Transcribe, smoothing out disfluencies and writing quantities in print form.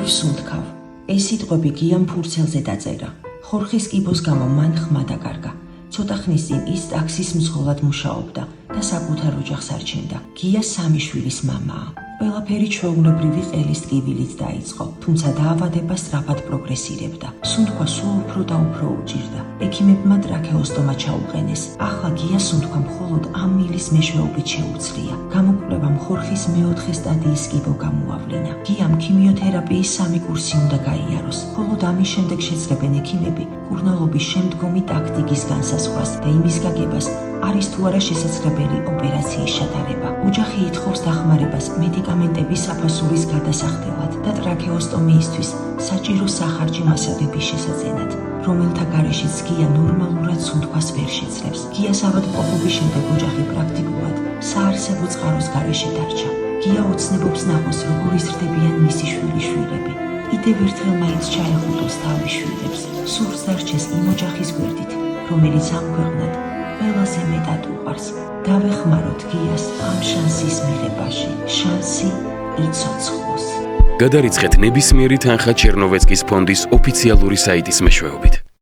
ვსუნთქავ. ეს სიტყვები გიამ ფურცელზე დაწერა. ხორხის კიბოს გამო მან ხმა დაკარგა. ცოტა ხნის წინ ის ტაქსის მძღოლად მუშაობდა და საკუთარ ოჯახს არჩენდა. გია 3 შვილის მამაა. ყველაფერი ჩვეულებრივი ყელის ტკივილით დაიწყო, თუმცა დაავადება სწრაფად პროგრესირებდა. სუნთქვა სულ უფრო და უფრო უჭირდა. ექიმებმა ტრაქეოსტომა ჩაუყენეს. ახლა გია სუნთქვა მხოლოდ ამ მილის მეშვეობით შეუძლია. გამოკვლევამ ხორხის მე-4 სტადიის კიბო გამოავლინა. გიამ ქიმიოთერაპიის 3 კურსი უნდა გაიაროს. მხოლოდ ამის შემდეგ შეძლებენ ექიმები კურნალობის შემდგომი ტაქტიკის განსაზღვრას და იმის გაგებას, არის თუ არა შესაძლებელი ოპერაციის შეტარება. ოჯახი ითხოვს დახმარებას მედიკამენტების საფასურის გადასახდელად და ტრაქეოსტომიისთვის საჭირო სახარჯი მასალების შესაძენად, რომელთა გარეშეც გია ნორმალურად სუნთქვას ვერ შეძლებს. გიას ავადმყოფობის შემდეგ ოჯახი პრაქტიკულად საარსებო წყაროს გარეშე დარჩა. გია ოცნებობს ნახოს, როგორ იზრდებიან მისი შვილიშვილები. კიდევ ერთხელ მაინც ჩაეხუტოს თავის შვილებს. სურს დარჩეს იმ ოჯახის გვერდით, რომელიც ამ ქვეყნად ყველაზე მეტად უყვარს. დავეხმაროთ გიას ამ შანსის მიღებაში. შანსი იცოცხლოს. გადარიცხეთ ნებისმიერი თანხა ჩერნოვეცკის ფონდის ოფიციალური საიტის მეშვეობით.